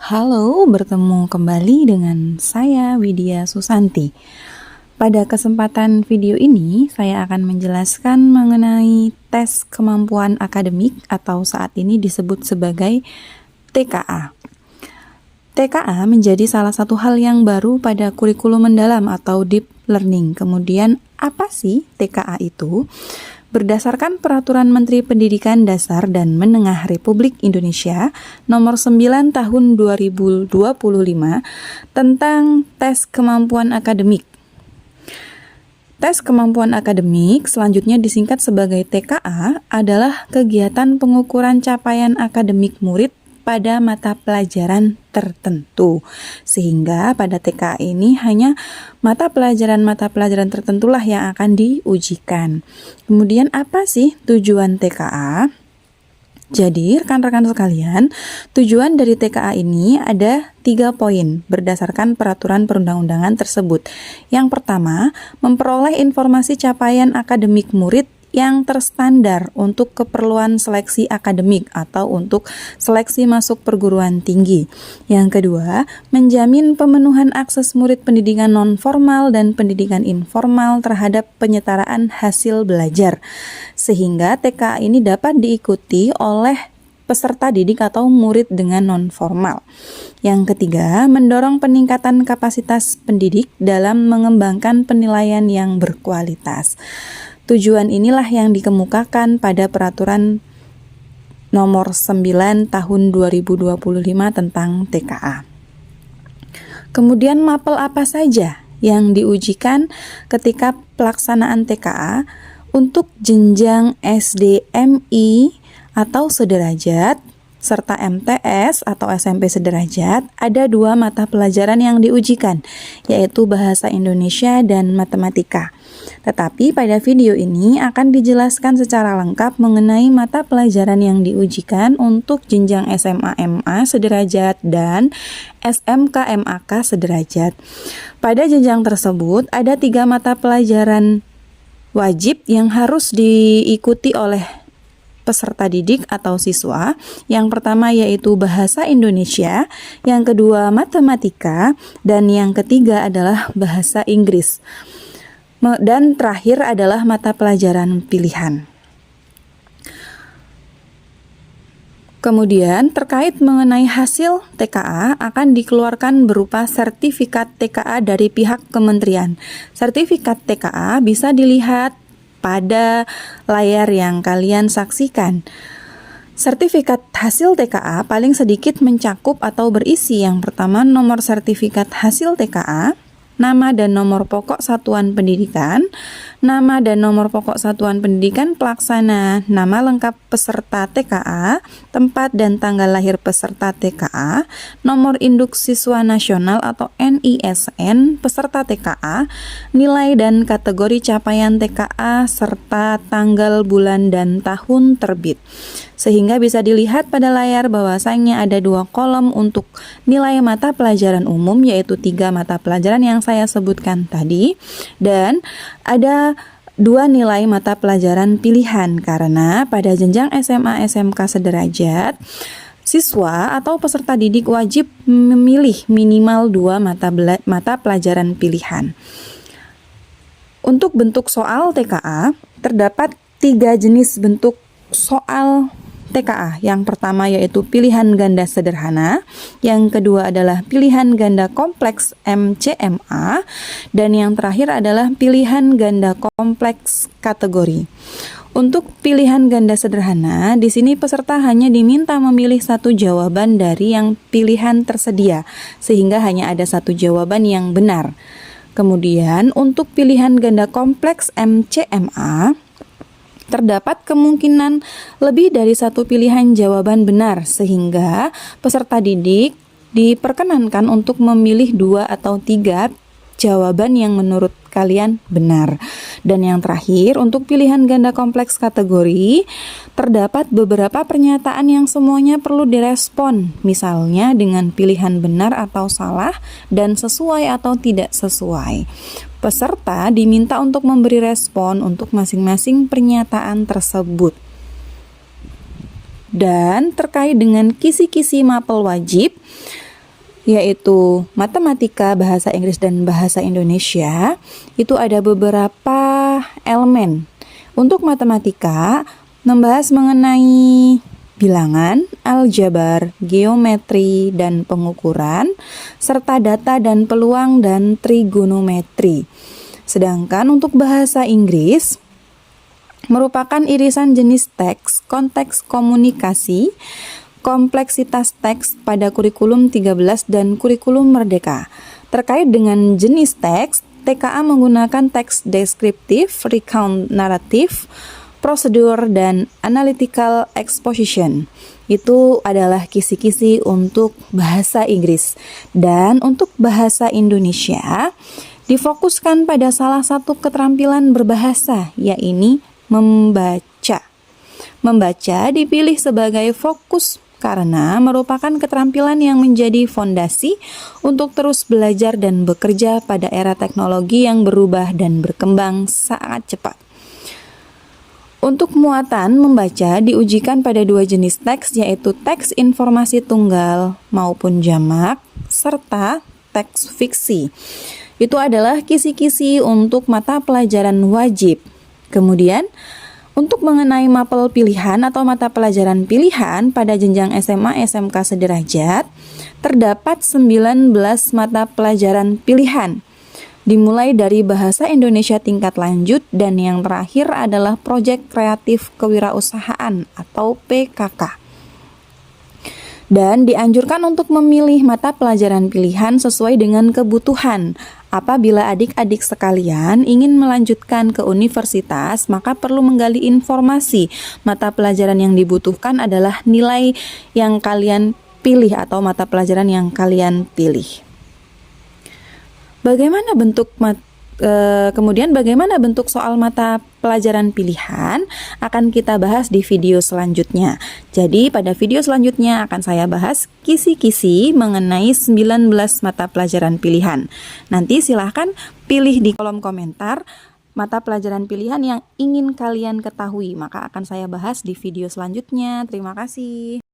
Halo, bertemu kembali dengan saya Widya Susanti. Pada kesempatan video ini, saya akan menjelaskan mengenai tes kemampuan akademik atau saat ini disebut sebagai TKA. TKA menjadi salah satu hal yang baru pada kurikulum mendalam atau deep learning. Kemudian, apa sih TKA itu? Berdasarkan Peraturan Menteri Pendidikan Dasar dan Menengah Republik Indonesia Nomor 9 Tahun 2025 tentang tes kemampuan akademik. Tes kemampuan akademik, selanjutnya disingkat sebagai TKA, adalah kegiatan pengukuran capaian akademik murid pada mata pelajaran tertentu. Sehingga pada TKA ini hanya mata pelajaran tertentulah yang akan diujikan. Kemudian apa sih tujuan TKA? Jadi rekan-rekan sekalian, tujuan dari TKA ini ada 3 poin berdasarkan peraturan perundang-undangan tersebut. Yang pertama, memperoleh informasi capaian akademik murid yang terstandar untuk keperluan seleksi akademik atau untuk seleksi masuk perguruan tinggi. Yang kedua, menjamin pemenuhan akses murid pendidikan non-formal dan pendidikan informal terhadap penyetaraan hasil belajar, sehingga TKA ini dapat diikuti oleh peserta didik atau murid dengan non-formal. Yang ketiga, mendorong peningkatan kapasitas pendidik dalam mengembangkan penilaian yang berkualitas. Tujuan inilah yang dikemukakan pada Peraturan Nomor 9 Tahun 2025 tentang TKA. Kemudian mapel apa saja yang diujikan ketika pelaksanaan TKA untuk jenjang SD MI atau sederajat serta MTS atau SMP sederajat, ada 2 mata pelajaran yang diujikan, yaitu Bahasa Indonesia dan Matematika. Tetapi pada video ini akan dijelaskan secara lengkap mengenai mata pelajaran yang diujikan untuk jenjang SMA MA sederajat dan SMK MAK sederajat. Pada jenjang tersebut ada 3 mata pelajaran wajib yang harus diikuti oleh peserta didik atau siswa. Yang pertama yaitu Bahasa Indonesia, yang kedua Matematika, dan yang ketiga adalah Bahasa Inggris. Dan terakhir adalah mata pelajaran pilihan. Kemudian terkait mengenai hasil TKA akan dikeluarkan berupa sertifikat TKA dari pihak kementerian. Sertifikat TKA bisa dilihat pada layar yang kalian saksikan. Sertifikat hasil TKA paling sedikit mencakup atau berisi yang pertama nomor sertifikat hasil TKA, nama dan nomor pokok satuan pendidikan, nama dan nomor pokok satuan pendidikan pelaksana, nama lengkap peserta TKA, tempat dan tanggal lahir peserta TKA, nomor induk siswa nasional atau NISN peserta TKA, nilai dan kategori capaian TKA, serta tanggal, bulan, dan tahun terbit. Sehingga bisa dilihat pada layar bahwasanya ada 2 kolom untuk nilai mata pelajaran umum, yaitu 3 mata pelajaran yang saya sebutkan tadi, dan ada 2 nilai mata pelajaran pilihan, karena pada jenjang SMA SMK sederajat siswa atau peserta didik wajib memilih minimal 2 mata pelajaran pilihan. Untuk bentuk soal TKA terdapat 3 jenis bentuk soal TKA. Yang pertama yaitu pilihan ganda sederhana, yang kedua adalah pilihan ganda kompleks MCMA, dan yang terakhir adalah pilihan ganda kompleks kategori. Untuk pilihan ganda sederhana, di sini peserta hanya diminta memilih 1 jawaban dari yang pilihan tersedia, sehingga hanya ada 1 jawaban yang benar. Kemudian untuk pilihan ganda kompleks MCMA, terdapat kemungkinan lebih dari 1 pilihan jawaban benar, sehingga peserta didik diperkenankan untuk memilih 2 atau 3 jawaban yang menurut kalian benar. Dan yang terakhir, untuk pilihan ganda kompleks kategori, terdapat beberapa pernyataan yang semuanya perlu direspon, misalnya dengan pilihan benar atau salah, dan sesuai atau tidak sesuai. Peserta diminta untuk memberi respon untuk masing-masing pernyataan tersebut. Dan terkait dengan kisi-kisi mapel wajib, yaitu matematika, bahasa Inggris, dan bahasa Indonesia, itu ada beberapa elemen. Untuk matematika, membahas mengenai bilangan, aljabar, geometri, dan pengukuran, serta data dan peluang dan trigonometri. Sedangkan untuk bahasa Inggris, merupakan irisan jenis teks, konteks komunikasi, kompleksitas teks pada kurikulum 13 dan kurikulum merdeka. Terkait dengan jenis teks, TKA menggunakan teks deskriptif, recount naratif, prosedur, dan analytical exposition. Itu adalah kisi-kisi untuk bahasa Inggris. Dan untuk bahasa Indonesia, difokuskan pada salah satu keterampilan berbahasa, yaitu membaca. Membaca dipilih sebagai fokus karena merupakan keterampilan yang menjadi fondasi untuk terus belajar dan bekerja pada era teknologi yang berubah dan berkembang sangat cepat. Untuk muatan membaca diujikan pada dua jenis teks, yaitu teks informasi tunggal maupun jamak, serta teks fiksi. Itu adalah kisi-kisi untuk mata pelajaran wajib. Kemudian, untuk mengenai mapel pilihan atau mata pelajaran pilihan pada jenjang SMA SMK sederajat, terdapat 19 mata pelajaran pilihan. Dimulai dari bahasa Indonesia tingkat lanjut dan yang terakhir adalah proyek kreatif kewirausahaan atau PKK. Dan dianjurkan untuk memilih mata pelajaran pilihan sesuai dengan kebutuhan. Apabila adik-adik sekalian ingin melanjutkan ke universitas, maka perlu menggali informasi. Mata pelajaran yang dibutuhkan adalah nilai yang kalian pilih atau mata pelajaran yang kalian pilih. Kemudian bagaimana bentuk soal mata pelajaran pilihan akan kita bahas di video selanjutnya. Jadi pada video selanjutnya akan saya bahas kisi-kisi mengenai 19 mata pelajaran pilihan. Nanti silahkan pilih di kolom komentar mata pelajaran pilihan yang ingin kalian ketahui, maka akan saya bahas di video selanjutnya. Terima kasih.